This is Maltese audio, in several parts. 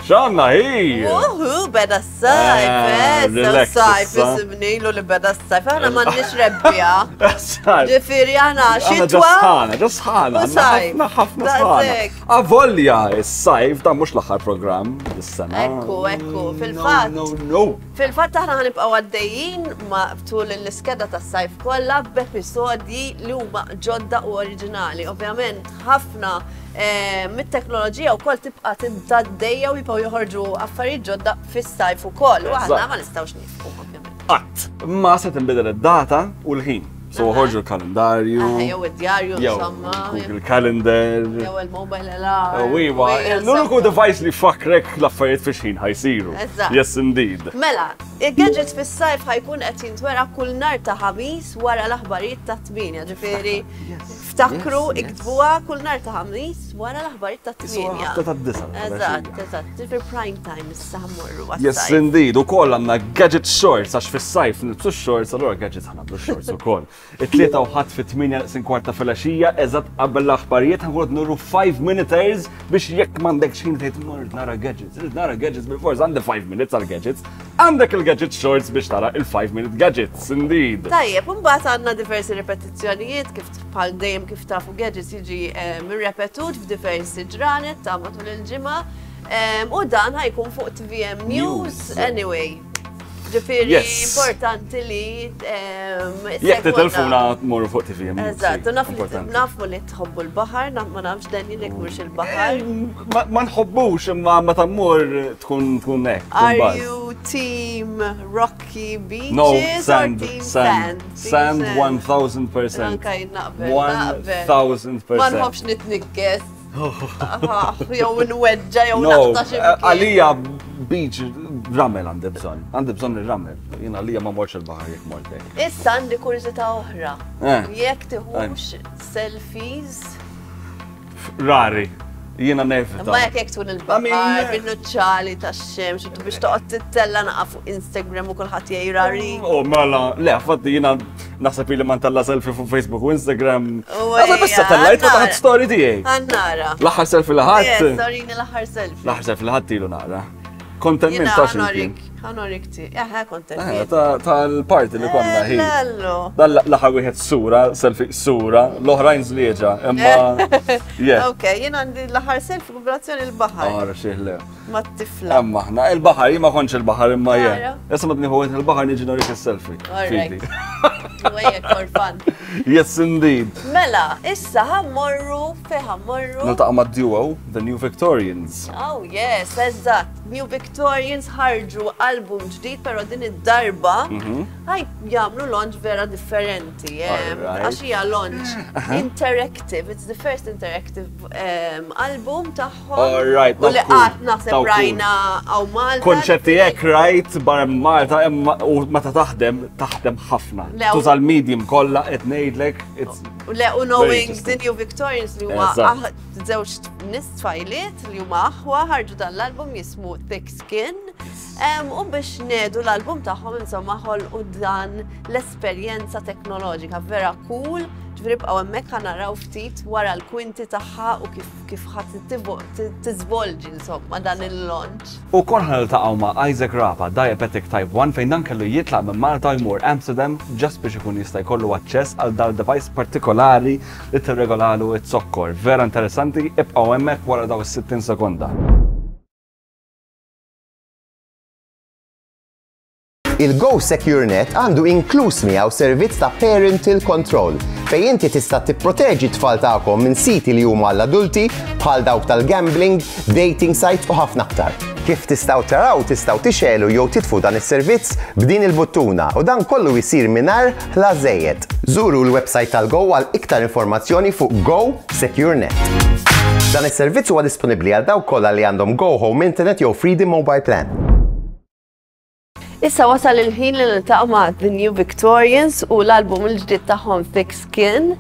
X'għandna hi? Uhu, beda s-sajf, relax s-sajf, issa. isibnilu li beda s-sajf, għana m'għandniex rebbija. Ġifiri għana Għana xitwa. ġasħana, U sajf. ħafna Daqsek. sħana. Avolja, s-sajf, da mux l-axar program, dis-sena. Ekku, fil-fat. No. Fil-fat aħna ħanibqaw għaddejjin ma' tul l-iskeda tas sajf kollha b'episodji li huma ġodda u oriġinali. Ovvjament, ħafna mit-teknoloġija wkoll tibqa' tibda u jibqgħu joħorġu affarijiet ġodda fis-sajf ukoll. U aħna ma nistgħux nifhmu ovvjament. Qatt, ma se tinbidel id-data u l-ħin. So ħorġu l-kalendarju. Jew id-djarju insomma. Google Calendar. Jew il-mobile alarm. Wiwa, l-uniku device li fakrek l-affarijiet fiex ħin ħajsiru. Yes, indeed. Mela, il-gadgets fis-sajf ħajkun qed jintwera kull nhar ta' ħamis wara l-aħbarijiet ta' 8, ġifieri ftakru iktbuha kull nhar ta' ħamis wara l-aħbarijiet ta' 8. Eżatt, ġifieri prime time issa ħammorru għas-sajf. Yes, indeed, ukoll għandna gadget shorts għax fis-sajf nitsu shorts, allura gadgets ħanablu shorts ukoll. It-tlieta u ħadd fit-8 sinkwarta filgħaxija eżatt qabel l-aħbarijiet ħankun nurru 5 minuters biex jekk m'għandekx ħin tgħid mort nara gadgets bil-fors għandek 5 minutes għal gadgets, għandek il-gadget shorts biex tara il-5 minute gadgets, indeed. Tajjeb, imbagħad għandna diversi ripetizzjonijiet kif bħal dejjem kif tafu gadgets jiġi mirrepetut f'diversi ġranet ta' matul il-ġimgħa u dan ħajkun fuq TVM News anyway. Ġifieri importanti li jekk titilfuna tmorru fuq TVM News. Eżatt, nafu li tħobbu l-baħar, ma nafx dan jien mhux il-baħar. Ma nħobbux imma meta mmur tkun hekk. Are you team rocky beaches or team sand? Sand 1000%. Anka naqbel. 1000%. Ma nħobbx nitnikkes. Jew nweġġa jew naqta xi għalija beach ramel għandi bżonn il-ramel. Jien għalija ma morx il-baħar jekk mort hekk. Issa għandi kuriżità oħra. Jekk tieħux selfies. Rari. Jiena nevita. Ma jekk tkun il-baħar bin-nuċċali tax-xemx u biex toqgħod tittella naqa' fuq Instagram u kulħadd jgħirari. Oh mela, le, fatti jiena naħseb li ma ntella selfie fuq Facebook u Instagram. Għadha bissa tellajt u taħt story tiegħi. Għannara. L-aħħar selfie li ħadd. Storini l-aħħar selfie. L-aħħar selfie li ħadd ilu naqra. Kontent minn ta' ximkien. Ħanorik ti. Kontent. Tal-party li konna ħin. Bello. Dan l-aħħar wieħed sura, selfie sura, l-oħrajn żlieġa, imma. Ok, jien għandi l-aħħar selfie kooperazzjoni l-baħar. Ara xieħle. Ma t-tifla. Imma ħna, il-baħar, jien ma konċ il-baħar imma jien. Issa ma tnieħu il-baħar niġi norik il-selfie. Wejjek for fun. Yes, indeed. Mela, issa ħammorru, ħammorru. Niltaqa' mad-duo, The New Victorians. Oh yes, eżatt. New Victorians ħarġu album ġdid, pero din id-darba ħaj jagħmlu launch vera differenti. Għax hija launch interactive. It's the first interactive album tagħhom. Alright, u li qatt naħseb rajna għaw Malta. Konċetti hekk rajt barra Malta u meta taħdem ħafna. Tuża l-medium kollha qed ngħidlek. U knowing the New Victorians li huma żewġ nies tfajliet li huma aħwa ħarġu dan l-album jismu Thick Skin. U biex nedu l-album tagħhom insomma ħolqu dan l-esperjenza teknoloġika vera cool. Ġifieri bqgħu hemmhekk ħanaraw ftit wara l-kwinti tagħha u kif ħadd tiżvolġi insomma dan il-launch. U kont ħaniltaqgħu ma' Isaac Rapa, Diabetic Type 1 fejn dan kellu jitlaq minn Malta jmur Amsterdam ġast biex ikun jista' jkollu aċċess għal dal device partikolari li tirregolalu t-sokkor. Vera interessanti, ibqgħu hemmhekk wara daw is-60 sekonda. Il-Go Secure Net għandu inkluż miegħu servizz ta' Parental Control fejn inti tista' tipproteġi t-tfal tagħkom minn siti li huma għall-adulti bħal dawk tal-gambling, dating sites u ħafna aktar. Kif tistgħu taraw tistgħu tixelu jew titfu dan is-servizz b'din il-buttuna u dan kollu jsir mingħajr ħla żejjed. Żuru l-website tal-Go għal iktar informazzjoni fuq Go Secure Net. Dan is-servizz huwa disponibbli għal dawk kollha li għandhom Go Home Internet jew Freedom Mobile Plan. Issa wasal il-ħin li niltaqgħu ma' The New Victorians u l-album il-ġdid tagħhom Thick Skin.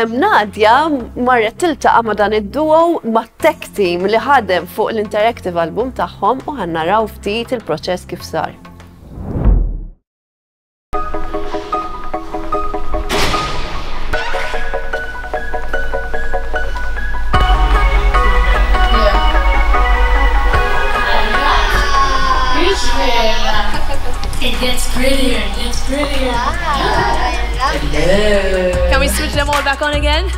Nadja marret tiltaqa' ma' dan id-duo ma' tech team li ħadem fuq l-interactive album tagħhom u ħannaraw ftit il-proċess kif sar. prettier. It's prettier. Can we switch them all back on again?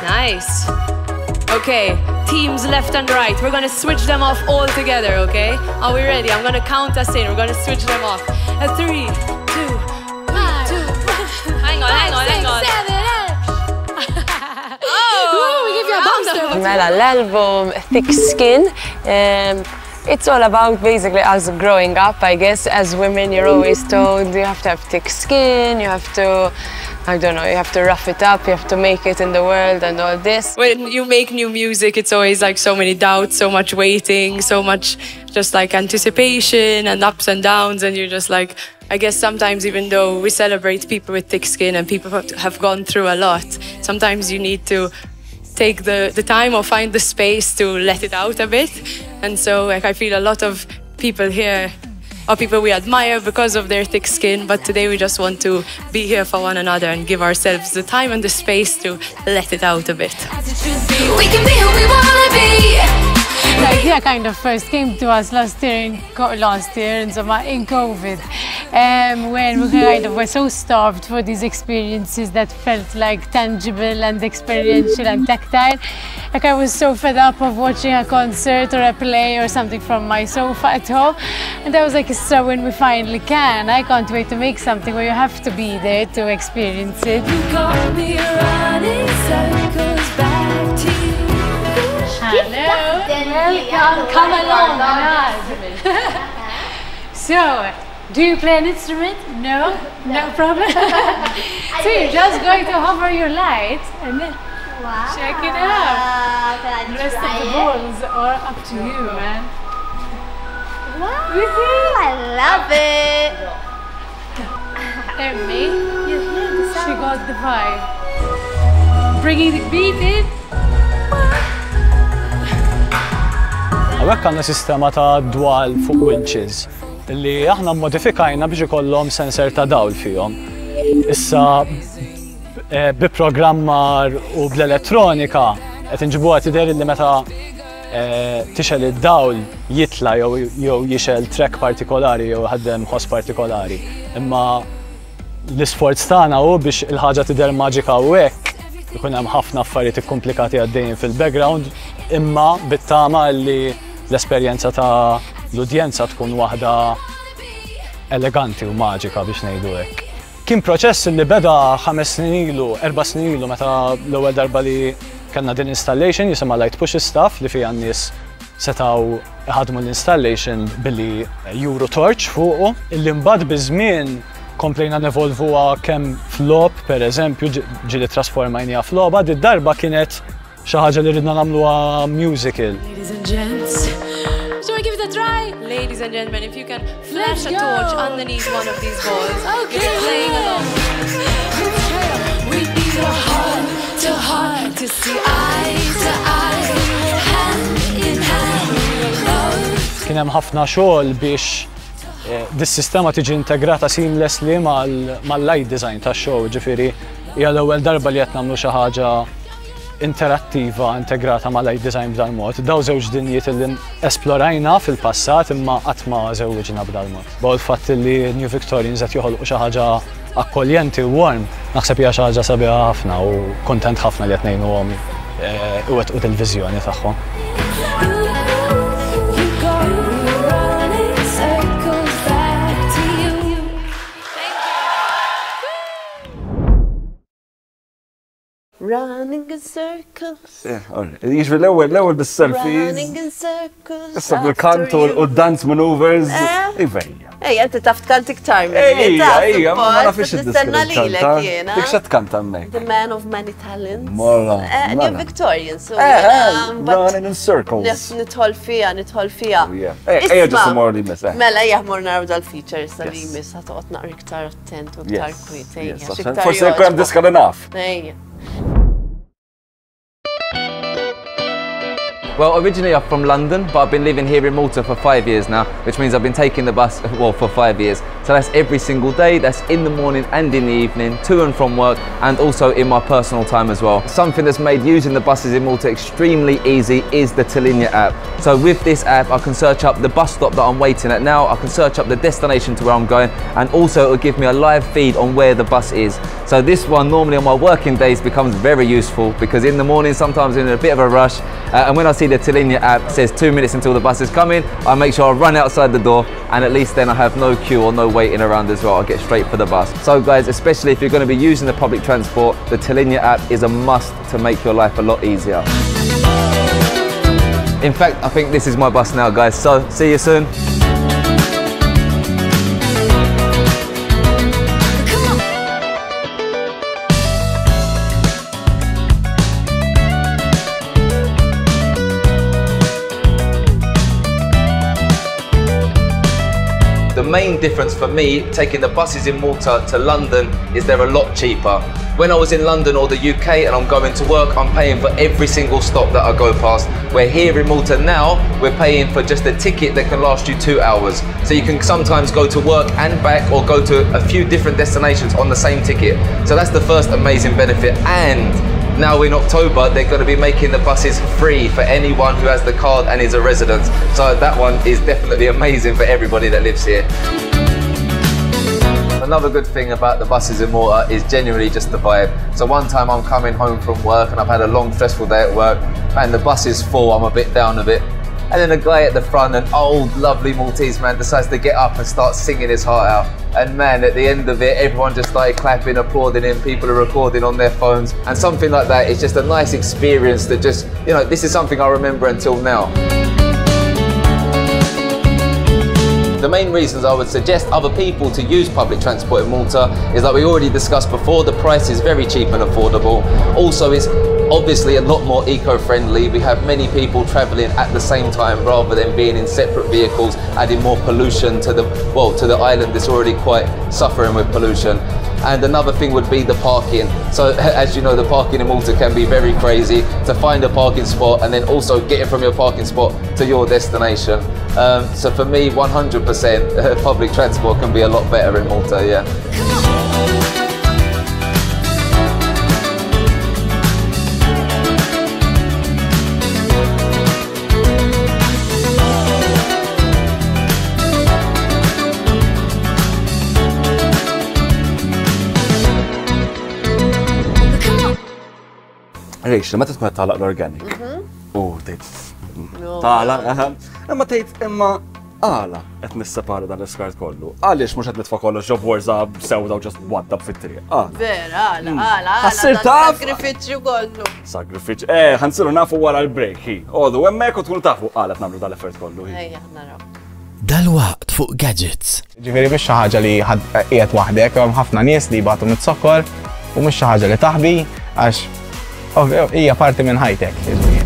Nice. Okay, teams left and right. We're gonna switch them off all together, okay? Are we ready? I'm gonna count us in. We're gonna switch them off. 3, 2, 1. Hang on. 6, 7, 8. Oh, we give you a bouncer. Mela, l-album Thick Skin. It's all about basically us growing up, I guess. As women, you're always told you have to have thick skin, you have to, I don't know, you have to rough it up, you have to make it in the world and all this. When you make new music, it's always like so many doubts, so much waiting, so much just like anticipation and ups and downs. And you're just like, I guess sometimes even though we celebrate people with thick skin and people have gone through a lot, sometimes you need to take the time or find the space to let it out a bit. And so like I feel a lot of people here are people we admire because of their thick skin, but today we just want to be here for one another and give ourselves the time and the space to let it out a bit. We can be who we wanna be. The idea kind of first came to us last year in COVID, when we kind of were so starved for these experiences that felt like tangible and experiential and tactile. Like I was so fed up of watching a concert or a play or something from my sofa at home, and I was like, so when we finally can, I can't wait to make something where you have to be there to experience it. You got me running circles back to you. Hello, welcome, come along, So, do you play an instrument? No? No problem? So you're just going to hover your light and then check it out. The rest of the balls are up to you, man. Wow, I love it. Emmy, she got the vibe. Bringing the beat in. Għawek għanna sistema ta' dwal fuq winches li aħna modifikajna biex ikollhom sensor ta' dawl fihom. Issa bi programmar u bl-elettronika qed inġibuha tidher li meta tixel id-dawl jitla jew jixel track partikolari jew ħaddem ħoss partikolari. Imma l-isforz tagħna hu biex il-ħaġa tidher maġika u hekk ikun hemm ħafna affarijiet ikkomplikati għaddejjin fil-background, imma bit-tama li l-esperjenza ta' l-udjenza tkun waħda eleganti u maġika biex ngħidu hekk. Kien proċess li beda 5 snin ilu, 4 snin ilu meta l-ewwel darba li kellna din installation jisimha Light Push Stuff li fiha n-nies setgħu iħadmu l-installation billi juru torch fuqu, illi mbagħad biż-żmien komplejna nevolvuha kemm f'lob pereżempju ġieli trasformajniha f'logħba, d-darba kienet xi ħaġa li ridna nagħmluha musical. Ladies and gents, shall we give it a try? Ladies and gentlemen, if you can flash a torch underneath one of these balls, you'll be playing along. We'd be heart to heart to see eye to eye, hand in hand. Kien hemm ħafna xogħol biex dis-sistema tiġi integrata seamlessly mal-light design tax-show, ġifieri hija l-ewwel darba li qed nagħmlu xi ħaġa interattiva integrata ma' light design b'dal mod. Daw żewġ dinjiet li esplorajna fil-passat imma qatt ma żewġna b'dal mod. Baw il-fatt li New Victorians qed joħolqu xi ħaġa akkoljenti u warm, naħseb hija xi ħaġa sabiħa ħafna u kuntent ħafna li qed ngħinuhom iwettqu il-viżjoni tagħhom. Running in circles. Jiġri l-ewwel bis-selfies. Running in circles. Issa bil-kant u dance maneuvers. Ivejja. Ejja, inti taf tkant iktar minn Ejja, ma nafx nistenna lilek jiena. Dik xa tkant hemmhekk. The man of many talents. Molla. New Victorian, so. Running in circles. Nidħol fija. Ejja ġisu mor li miss. Mela ejja mor naraw dal-features li miss ħatoqgħod naqra iktar attent u iktar kwiet. Forse jkun hemm diska li naf. Ejja. Well, originally I'm from London, but I've been living here in Malta for 5 years now, which means I've been taking the bus, well, for 5 years. So that's every single day, that's in the morning and in the evening, to and from work, and also in my personal time as well. Something that's made using the buses in Malta extremely easy is the Talinya app. So with this app, I can search up the bus stop that I'm waiting at now, I can search up the destination to where I'm going, and also it will give me a live feed on where the bus is. So this one normally on my working days becomes very useful, because in the morning sometimes I'm in a bit of a rush, and when I see the Talinya app says 2 minutes until the bus is coming, I make sure I run outside the door, and at least then I have no queue or no waiting around as well. I'll get straight for the bus. So guys, especially if you're going to be using the public transport, the Talinya app is a must to make your life a lot easier. In fact, I think this is my bus now, guys, so see you soon. The main difference for me taking the buses in Malta to London is they're a lot cheaper. When I was in London or the UK and I'm going to work, I'm paying for every single stop that I go past. Where here in Malta now, we're paying for just a ticket that can last you 2 hours. So you can sometimes go to work and back, or go to a few different destinations on the same ticket. So that's the first amazing benefit. And now in October, they're going to be making the buses free for anyone who has the card and is a resident. So that one is definitely amazing for everybody that lives here. Another good thing about the buses in Malta is genuinely just the vibe. So one time I'm coming home from work and I've had a long stressful day at work, and the bus is full, I'm a bit down a bit. And then a guy at the front, an old lovely Maltese man, decides to get up and start singing his heart out. And man, at the end of it, everyone just started clapping, applauding him, people are recording on their phones. And something like that is just a nice experience that just, you know, this is something I remember until now. The main reasons I would suggest other people to use public transport in Malta is that we already discussed before, the price is very cheap and affordable. Also, it's obviously a lot more eco-friendly. We have many people travelling at the same time rather than being in separate vehicles, adding more pollution to the island that's already quite suffering with pollution. And another thing would be the parking. So as you know, the parking in Malta can be very crazy. To find a parking spot and then also get it from your parking spot to your destination. So for me, 100% public transport can be a lot better in Malta, yeah. Rachel, meta tkun qed tagħlaq l-organic? Tgħid tagħlaq, imma tgħid imma għala qed nissepara dan l-iskart kollu. Għaliex mhux qed nitfa' kollox ġo forza sewda u just waddab fit-triq. Vera, għala. Sagrifiċċju kollu. Sagrifiċċju. Ħansiru nafu wara l-break hi. Għodu hemmhekk u tkunu tafu qed nagħmlu dal-effert kollu. Ejja, naraw. Dal-waqt fuq gadgets. Ġifieri mhix xi ħaġa li qiegħed waħdek, hemm ħafna nies li jbagħtu mit-sokkor u mhux xi ħaġa li taħbi għax hija parti minn ħajtek, jiġifieri.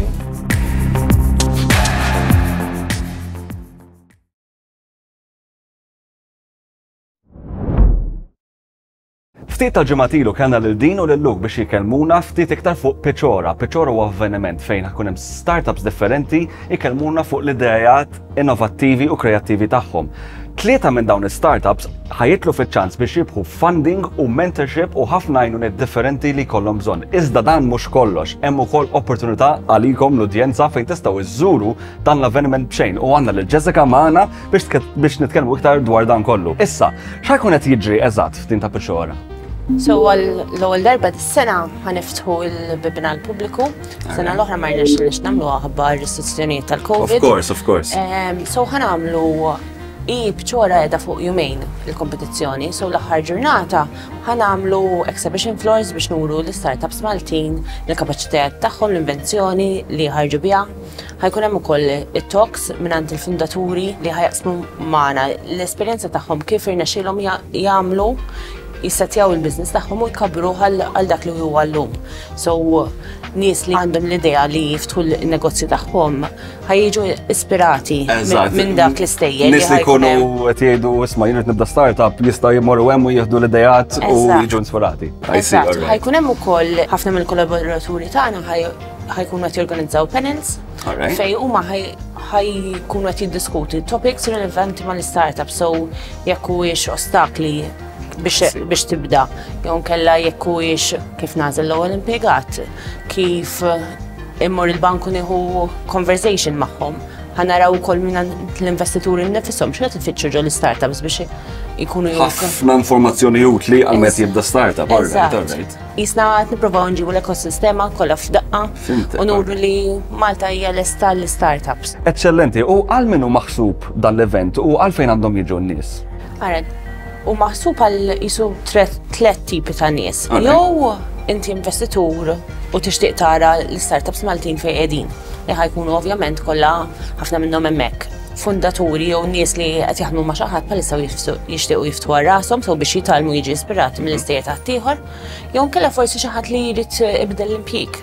Ftit tal-ġimgħatilu kellna lil din u lil Luke biex jikellmuna ftit iktar fuq Piċora. Piċora huwa avveniment fejn ħakun hemm startups differenti jikellmuna fuq l-idejat innovattivi u kreattivi tagħhom. 3 minn dawn is-startups ħajitlu fiċ-ċans biex jibħu funding u mentorship u ħafna għajnuniet differenti li jkollhom bżonn. Iżda dan mhux kollox, hemm ukoll opportunità għalikom l-udjenza fejn tistgħu iżżuru dan l-avveniment b'xejn u għandna lil Jessica magħna biex nitkellmu iktar dwar dan kollu. Issa, x'ħajkun qed jiġri eżatt f'tin ta' Piċora? So l-ewwel darba dis-sena ħaniftħu l-bibna l-pubbliku. Sena l-oħra ma rnexxilniex nagħmluha ħabba r-restrizzjonijiet tal-COVID. Of course. So ħanamlu Piċora qiegħda fuq jumejn il-kompetizzjoni. So l-aħħar ġurnata ħanamlu exhibition floors biex nuru l-startups Maltin l-kapaċitajiet tagħhom, l-invenzjoni li ħarġu biha. Ħajkun hemm ukoll it-talks mingħand il-fundaturi li ħajaqsmu magħna l-esperjenza tagħhom kif irnexxielhom jagħmlu jissettjaw il-biznis tagħhom u jkabru għal dak li huwa llum. So nies li għandhom l-idea li jiftħu l-negozju tagħhom ħajjiġu ispirati minn dak l-istejjel. Nies li jkunu qed jgħidu isma' jien rid nibda startup jistgħu jmorru hemm u jieħdu l-idejat u jiġu inspirati. Ħajkun hemm ukoll ħafna mill-kollaboraturi tagħna ħajkunu qed jorganizzaw panels fej huma ħajkunu qed jiddiskuti topics relevanti mal-startup, so jekk huwiex ostakli biex tibda, jew nkella jekk huwiex kif nażel l-ewwel impjegat, kif immur il-banku nieħu conversation magħhom. Ħanaraw ukoll minn l-investituri nnifisom x'qed tfittxu ġol startups biex ikunu ħafna informazzjoni utli għal meta jibda startup, alright. Jisna qed nippruvaw nġibu l-ekosistema kollha f'daqqa u nuru li Malta hija lesta l-startups. Eċċellenti, u għal min hu maħsub dan l-event u għalfejn għandhom jiġu n-nies? U maħsub għal jisu tlet tipi ta' nies. Jew inti investitur u tixtieq tara l-startups Maltin fejn qegħdin. Li ħajkunu ovvjament kollha ħafna minnhom hemmhekk. Fundaturi jew nies li qed jaħdmu ma' xi ħadd bħalissa jixtiequ jiftu rashom sew biex jitalmu jiġi ispirati mill-istejjer taħt ieħor, jew nkella forsi xi ħadd li jrid ibdel l-impjieg.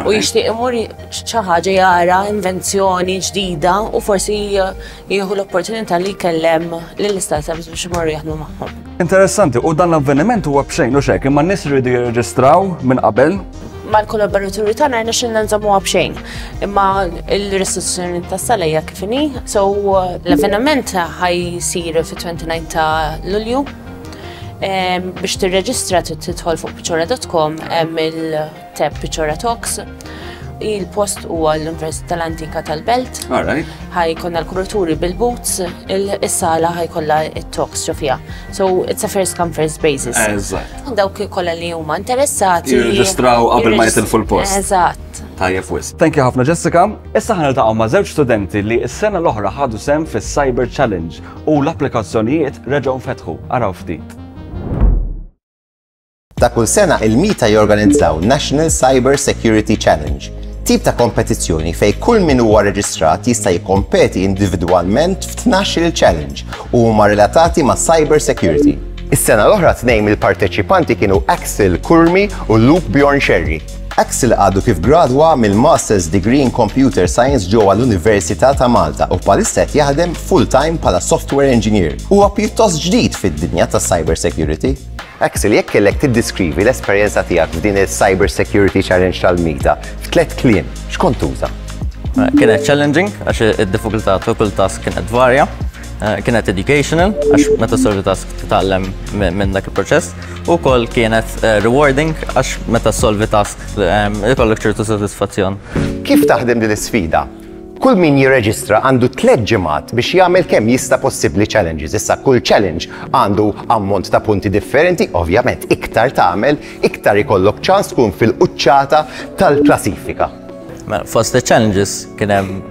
U jixtieq imur xi ħaġa jara invenzjoni ġdida u forsi jieħu l-opportunità li jkellem lill-startups biex imorru jaħdmu magħhom. Interessanti, u dan l-avveniment huwa b'xejn u xejn, imma n-nies iridu jirreġistraw minn qabel? Mal-kollaboraturi tagħna rna xilna nżammuha b'xejn. Imma l-restrizzjoni tas-sala hija kif inhi, so l-avveniment ħajsir fit-29 ta' Lulju. Biex tirreġistra tidħol fuq piċora.com hemm il-tab Piċora Talks. Il-post huwa l-Università tal-Antika tal-Belt. Ħajkonna l-kuraturi bil-boots, is-sala ħajkollha it-talks ġo fiha. So it's a first come first basis. Eżatt. Dawk kollha li huma interessati jirreġistraw qabel ma jitilfu l-post. Eżatt. Tajjeb wis. Thank you ħafna Jessica. Issa ħaniltaqgħu ma' żewġ studenti li s-sena l-oħra ħadu sehem fis-Cyber Challenge u l-applikazzjonijiet reġgħu nfetħu. Araw ftit. Ta' kull sena il-Mita jorganizzaw National Cyber Security Challenge, tip ta' kompetizzjoni fej kull min huwa reġistrat jista' jikkompeti individwalment f'12 challenge u huma relatati ma' cyber security. Is-sena l-oħra tnejn mill-parteċipanti kienu Axel Kurmi u Luke Bjorn Sherry. Axel għadu kif gradwa mill-Master's Degree in Computer Science ġewwa l-Università ta' Malta u bħalissa qed jaħdem full-time bħala software engineer. Huwa pjuttost ġdid fid-dinja tas cyber security. Axel, jekk kellek tiddiskrivi l-esperjenza tiegħek f'din il-Cyber Security Challenge tal-Mita f'tliet kliem, x'kont tuża? Kienet challenging għax id-diffikultà ta' kull task kienet varja. Kienet educational għax meta solvi task titgħallem minn dak il-proċess u wkoll kienet rewarding għax meta solvi task ikollok ċertu sodisfazzjon. Kif taħdem din l-isfida? Kull min jirreġistra għandu 3 ġimgħat biex jagħmel kemm jista' possibbli challenges. Issa kull challenge għandu ammont ta' punti differenti, ovvjament iktar tagħmel, iktar ikollok ċans tkun fil-quċċata tal-klassifika. Fost challenges kien hemm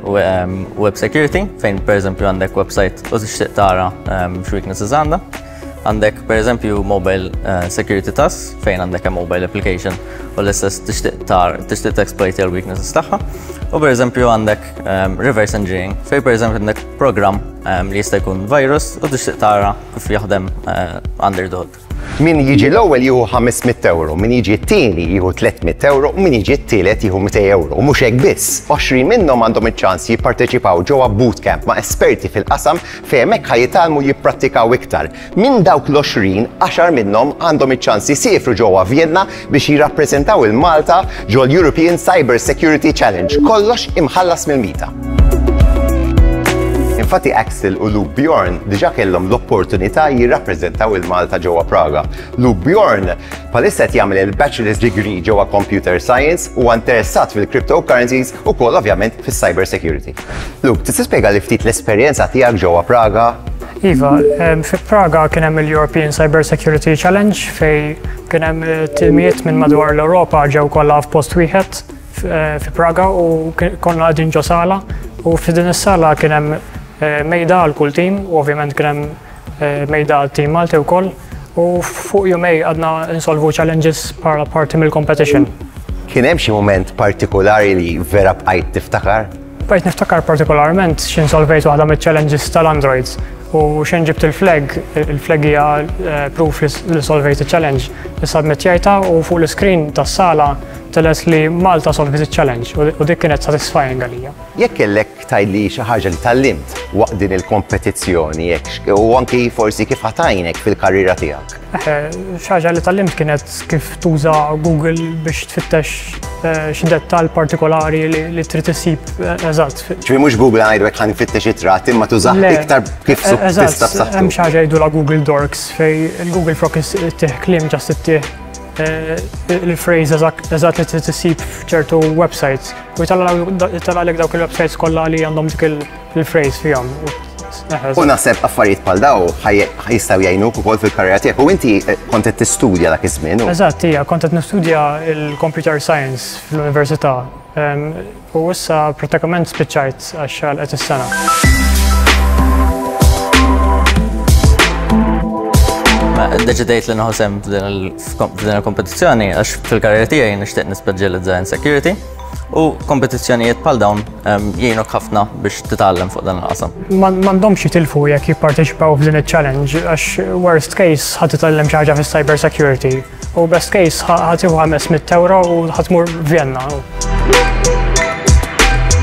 web security fejn pereżempju għandek website u tixtieq tara x'weaknesses għandha. Għandek pereżempju mobile security task fejn għandek mobile application u l-istess tixtieq exploit il-weaknesses tagħha. U pereżempju għandek reverse engineering fejn pereżempju għandek program li jista' jkun virus u tixtieq tara kif jaħdem under the hood. Min jiġi l-ewwel jieħu 500 euro, min jiġi t-tieni jieħu 300 euro u min jiġi t-tielet jieħu 200 euro. U mhux hekk biss, 20 minnhom għandhom iċ-ċans jipparteċipaw ġewwa bootcamp ma' esperti fil-qasam fejn hemmhekk ħajjitalmu jipprattikaw iktar. Minn dawk l-20, 10 minnhom għandhom iċ-ċans jisifru ġewwa Vienna biex jirrappreżentaw il-Malta ġol European Cyber Security Challenge. Kollox imħallas mill-Mita. Infatti Axel u Luke Bjorn diġà kellhom l-opportunità jirrappreżentaw il-Malta ġewwa Praga. Luke Bjorn bħalissa qed jagħmel il-Bachelor's Degree ġewwa Computer Science u interessat fil-cryptocurrencies u wkoll ovvjament fis-cyber security. Luke, tista' tispjega li ftit l-esperjenza tiegħek ġewwa Praga? Iva, fi Praga kien hemm il-European Cyber Security Challenge fej kien hemm tilmiet minn madwar l-Ewropa ġew kollha f'post wieħed fi Praga u konna qegħdin ġo sala u f'din is-sala kien hemm mejda għal kull tim u ovvjament kien hemm mejda għal tim Malti wkoll u fuq jumej għadna insolvu challenges bħala parti mill-competition. Kien hemm xi mument partikolari li vera bqajt tiftakar? Bqajt niftakar partikolarment x'insolvejt waħda mill-challenges tal-Androids u xejn ġibt il-flag hija proof li solvejt il-challenge li submittjajta u fuq l-screen tas-sala teles li Malta solvit il-challenge u dik kienet satisfying għalija. Jekk kellek tgħidli xi ħaġa li tallimt waqt din il-kompetizzjoni u anki forsi kif ħatajnek fil-karriera tiegħek. Xi ħaġa li tallimt kienet kif tuża Google biex tfittex xi dettall partikolari li trid issib eżatt. Ġifieri mhux Google ngħidlek ħan nfittex it-tratt imma tużah iktar kif tista' b'saħħtu. Hemm xi ħaġa jgħidula Google Dorks fej il-Google Frog ittieħ kliem ġast ittieħ il-phrase eżatt li trid issib f'ċertu websites. U jitallgħalek dawk il-websites kollha li għandhom dik il-phrase fihom. U naħseb affarijiet bħal daw jistgħu jgħinuk ukoll fil-karriera tiegħek u inti kont qed tistudja dak iż-żmien. Eżatt, hija kont qed nistudja l-computer science fl-università u issa prattikament spiċċajt għax-xogħol qed is-sena. Deċidejt li naħosem f'din il-kompetizzjoni għax fil-karriera tiegħi nixtieq nispeċjalizza in security u kompetizzjonijiet bħal dawn jgħinuk ħafna biex titgħallem fuq dan il-qasam. M'għandhomx jitilfu jekk jipparteċipaw f'din il-challenge għax worst case ħadd titgħallem xi ħaġa fis-cyber security u best case ħadd tieħu €500 u ħadd tmur Vienna.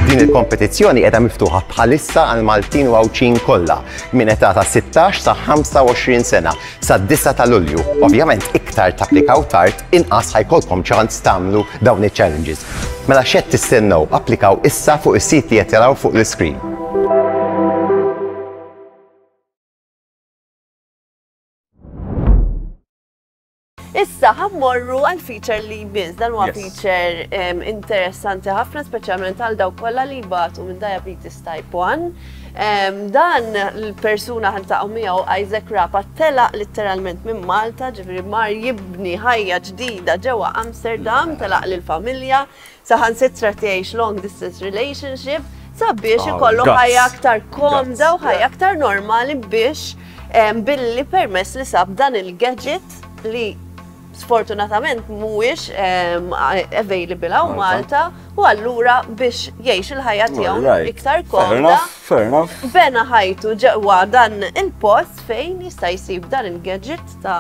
Din il-kompetizzjoni qiegħda miftuħa bħalissa għal Maltin u Għawċin kollha minn età ta' 16 sa 25 sena sa 9 ta' Lulju. Ovvjament iktar tapplikaw tard inqas ħajkolkom ċans tagħmlu dawn iċ-challenges. Mela x'qed tistennew applikaw issa fuq is-sit li qed taraw fuq l-iskrin. Issa ħammorru għal feature li jmiss, dan huwa feature interessanti ħafna, speċjalment għal dawk kollha li jbagħtu minn diabetes type 1. Dan l-persuna ħantaqgħu miegħu Isaac Rapa telaq litteralment minn Malta, ġifieri mar jibni ħajja ġdida ġewwa Amsterdam, telaq lill-familja, saħansitra tgħix long distance relationship sabiex ikollu ħajja aktar komda u ħajja aktar normali biex billi permess li sab dan il-gadget li sfortunatament mhuwiex available hawn Malta u allura biex jgħix il-ħajja tiegħu iktar komda. Bena ħajtu ġewwa dan il-post fejn jista' jsib dan il-gadget ta'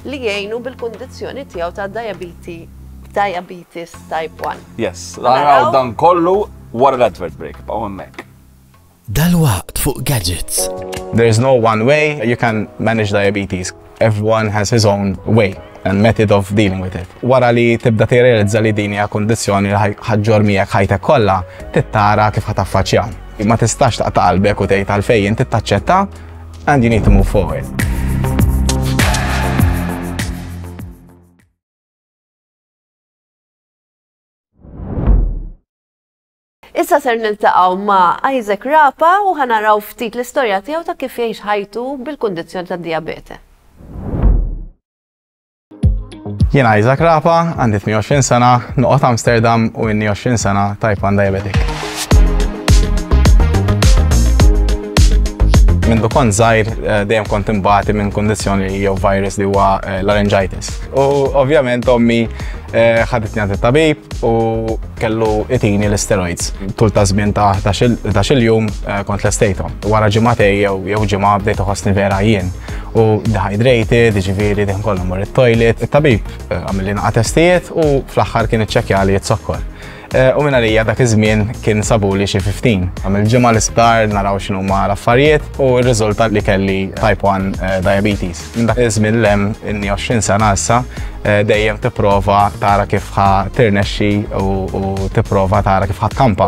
li jgħinu bil-kundizzjoni tiegħu ta' diabetes type 1. Yes, naraw dan kollu wara l-advert break, b'għu hemmhekk. Dalwaqt fuq gadgets. There is no one way you can manage diabetes. Everyone has his own way and method of dealing with it. Wara li tibda tirrealizza li din hija kondizzjoni li ħaġġor miegħek ħajtek kollha, tittara kif ħataffaċċja. Ma tistax taqta' qalbek u tgħid għalfejn tittaċċetta and you need to move forward. Issa ser niltaqgħu ma' Isaac Rapa u ħanaraw ftit l-istorja tiegħu ta' kif jgħix ħajtu bil-kundizzjoni tad-dijabete. Jiena Isaac Rapa, għandi 28 sena, noqgħod Amsterdam u inni 20 sena type 1 diabetic. Mindu kont żgħir dejjem kont imbagħti minn kundizzjoni jew virus li huwa laryngitis. U ovvjament ommi ħadetni għand it-tabib u kellu itini l-steroids. Tul ta' żmien ta' xil-jum kont l-estejthom. Wara ġimgħatej jew ġimgħa bdejt uħossni vera jien. U dehydrated, ġifieri dejjem kollha mmur it-toilet. It-tabib għamilli naqa' testijiet u fl-aħħar kien iċċekkja li sokkor. U minna li dak iż-żmien kien sabuli xi 15. Għamil ġimgħa l-isptar naraw x'inhuma l-affarijiet u r-riżultat li kelli type 1 diabetes. Minn dak iż-żmien l-hemm inni 20 sena issa dejjem tipprova tara kif ħa tirnexxi u tipprova tara kif ħa tkampa.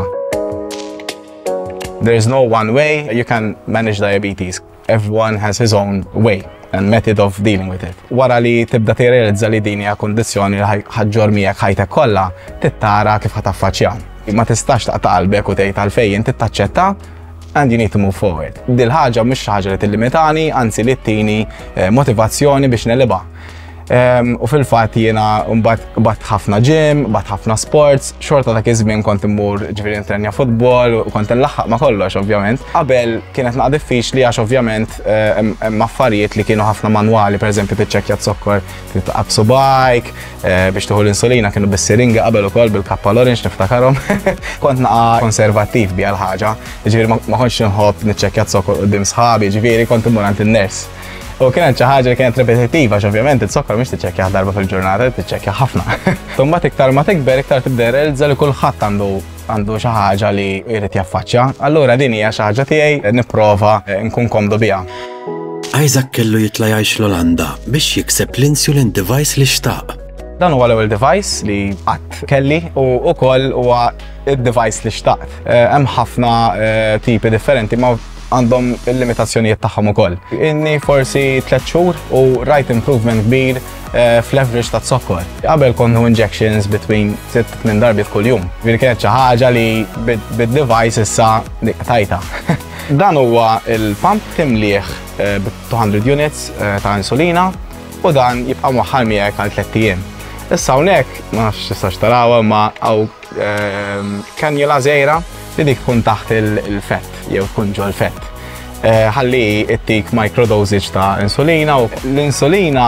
There is no one way you can manage diabetes. Everyone has his own way and method of dealing with it. Wara li tibda tirrealizza li din hija kundizzjoni li ħaġġor miegħek ħajtek kollha, tittara kif ħataffaċċja. Ma tistax taqta' qalbek u tgħid għalfejn tittaċċetta and you need to move forward. Dil ħaġa mhux ħaġa li tillimitani, anzi li ttini motivazzjoni biex nelibha. U fil-fatt jiena mbagħad ħafna gym, mbagħad ħafna sports, xorta dak iż-żmien kont immur ġifieri ntrenja futbol u kont inlaħħaq ma' kollox ovvjament. Qabel kienet naqa' diffiċli għax ovvjament hemm affarijiet li kienu ħafna manwali, pereżempju tiċċekkja t-sokkor titqabsu bike, biex tieħu l-insulina kienu bis-siringa qabel ukoll bil-kappa l-orange niftakarhom. Kont naqa' konservattiv biha l-ħaġa, ġifieri ma kontx inħobb niċċekkja t-sokkor quddiem sħabi, ġifieri kont immur għand in-ners. U kienet xi ħaġa li kienet repetittiva, ovvjament it-sokkor mhux tiċċekkja darba fil-ġurnata, tiċċekkja ħafna. Tumbat iktar ma tikber, iktar tibda realizza li kulħadd għandu xi ħaġa li jrid jaffaċċja. Allura din hija xi ħaġa tiegħi nipprova nkun komdu biha. Isaac kellu jitla jgħix l-Olanda biex jikseb l-insulin device li xtaq. Dan huwa l-ewwel device li qatt kelli u wkoll huwa id-device li xtaqt. Hemm ħafna tipi differenti ma għandhom il-limitazzjonijiet tagħhom ukoll. Inni forsi 3 xhur u rajt improvement kbir fl-average ta' zokkor. Qabel konnu injections between 6-8 darbiet kuljum. Ġifieri kienet xi ħaġa li bid-device issa tajta. Dan huwa il-pump timlieħ b 200 units ta' insulina u dan jibqa' mwaħħal miegħek għal 3 ijiem. Issa hawnhekk ma nafx tistax tarawha ma hawn kanjula żgħira li dik tkun taħt il-fett jew tkun ġol fett. Ħalli ittik microdosage ta' insulina u l-insulina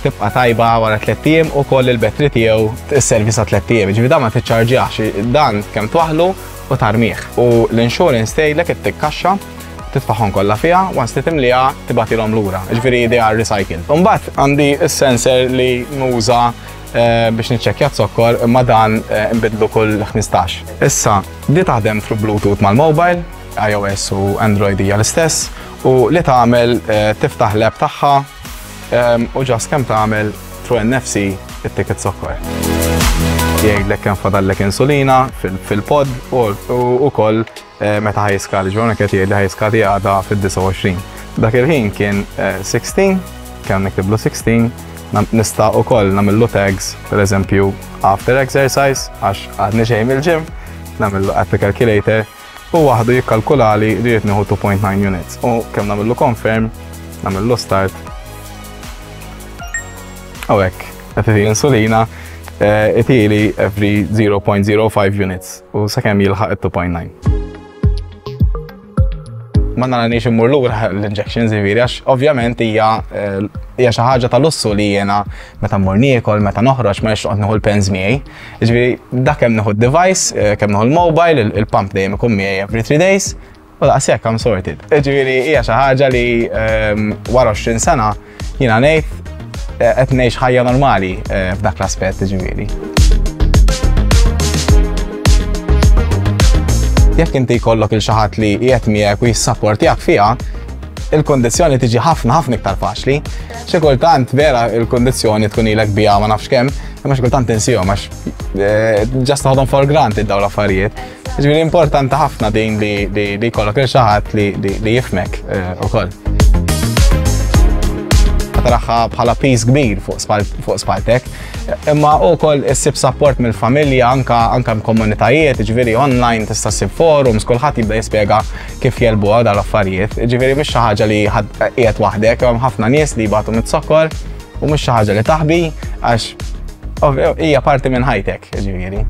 tibqa' tajba wara 3 ijiem u koll il-bettri tiegħu tisservi sa 3 ijiem. Ġifieri dan ma tiċċarġjax, dan kemm twaħlu u tarmih. U l-insurance tgħidlek ittikkaxxa titfaħħom kollha fiha, once titimliha tibatilhom lura. Ġifieri they are recycled. Imbagħad għandi s-sensor li nuża biex niċċekkja zokkor imma dan nbidlu kull 15. Issa di taħdem through Bluetooth mal-mobile, iOS u Android hija l-istess u li tagħmel tiftaħ l-app tagħha u ġast kemm tagħmel through NFC it-tik zokkor. Jgħidlek kemm fadallek insulina fil-pod u wkoll meta ħajskali ġurnal qed jgħid li ħajskali għadha fid-29. Dak il-ħin kien 16, kemm niktiblu 16, nista' ukoll nagħmillu tags, pereżempju after exercise, għax għadni ġej mill-gym, nagħmillu app calculator u waħdu jikkalkulali li jrid nieħu 2.9 units. U kemm nagħmillu confirm, nagħmillu start. U hekk qed ithi insulina itieli every 0.05 units u sakemm jilħaq 2.9. Ma naranix immur lura l-injections ġifieri għax ovvjament hija xi ħaġa ta' lussu li jiena meta mmur niekol, meta noħroġ ma nixtieq nieħu l-pens miegħi. Ġifieri dak kemm nieħu d-device, kemm nieħu l-mobile, il-pump dejjem ikun miegħi every 3 days, u daqshekk I'm sorted. Ġifieri hija xi ħaġa li wara 20 sena jiena ngħid qed ngħix ħajja normali f'dak l-aspett ġifieri. Jekk inti jkollok il xi ħadd li qiegħed miegħek u jissapportjak fiha, il-kondizzjoni tiġi ħafna iktar faċli. Xi kultant vera il-kondizzjoni tkun ilek biha ma nafx kemm, imma xi kultant insihom għax just taħodhom for granted dawn l-affarijiet. Ġifieri importanti ħafna din li jkollok il xi ħadd li jifhmek ukoll. Taraħħa bħala piż kbir fuq spaltek, imma wkoll issib support mill-familja anke m'komunitajiet, ġifieri online tista' ssib forums, kulħadd jibda jispjega kif jelbuha dawn l-affarijiet. Ġifieri mhix xi ħaġa li qiegħed waħdek, hemm ħafna nies li jbagħtu mit-sokkor u mhux xi ħaġa li taħbi għax hija parti minn ħajtek, ġifieri.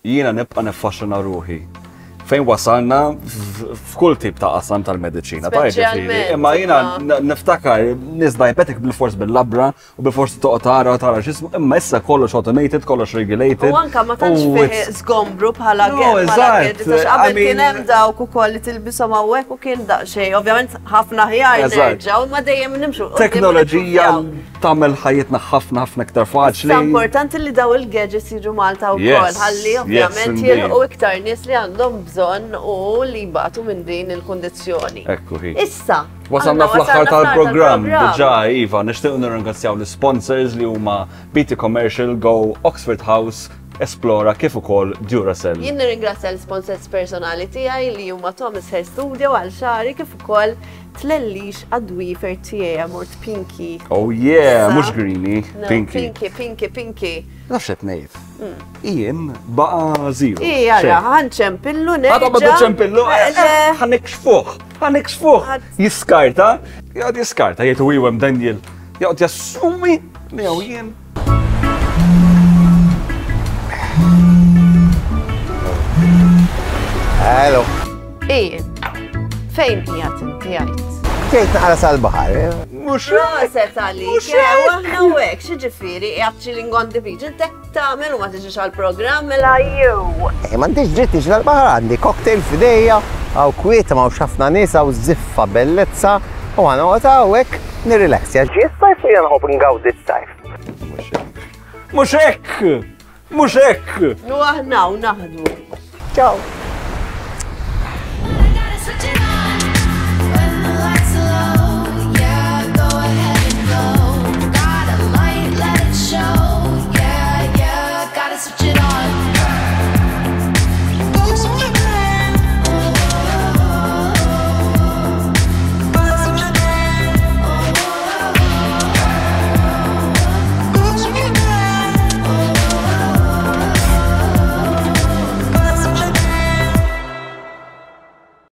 Jiena nibqa' niffaxxina ruħi fejn wasalna f'kull tip ta' qasam tal-mediċina. Imma jiena niftakar nies diabetic bil-fors bil-labra u bil-fors toqgħod tara x'ismu, imma issa kollox automated, kollox regulated. U anke ma tantx fih żgombru bħala gadgets. Qabel kien hemm dawk ukoll li tilbishom hawnhekk u kien daqsxejn. Ovvjament ħafna ħjar nerġgħu imma dejjem nimxu. Teknoloġija tagħmel ħajjitna ħafna iktar faċli. Importanti li daw il-gadgets jiġu Malta wkoll ħalli ovvjament jilħqu iktar nies li għandhom bżonn u li jibgħatu minn din il-kundizzjoni. Ekku hi. Issa. Wasalna fl-aħħar tal-programm. Diġà iva, nixtieq nirringrazzjaw l-sponsors li huma BT Commercial, Go, Oxford House, Esplora kif ukoll Duracell. Jien nirringrazzja l-sponsors personali tiegħi li huma Thomas Hair Studio għal xari kif ukoll tlellix għad-dwifer tiegħi mort Pinky. Oh yeah, mhux greeny, Pinky. Pinky. Nafx qed ngħid. Jien baqa' zero. Jara, ħanċempillu nerġa'. Għadha badu ċempillu, ħanikxfuh. Jiskarta, jgħod jiskarta, jgħid u Iwem Daniel. Jgħod jassumi li jew jien. Hello. Fejn qiegħed inti għajt? Ġejt naqra sal-baħar. Mhux proset għalik, aħna hekk xiġifieri, qiegħed chilling on the beach, intek tagħmel u ma tiġix għall-programm mela jew. M'għandix dritt tiġi l-baħar għandi cocktail f'idejja, għaw kwieta ma' ħafna nies hawn żiffa bellezza u ħanoqgħod hawnhekk nirrilax. Jaġġi s-sajf u jien ħobb ngawdi s-sajf. Mhux hekk! Mhux hekk! Nu aħna u naħdmu. Ciao.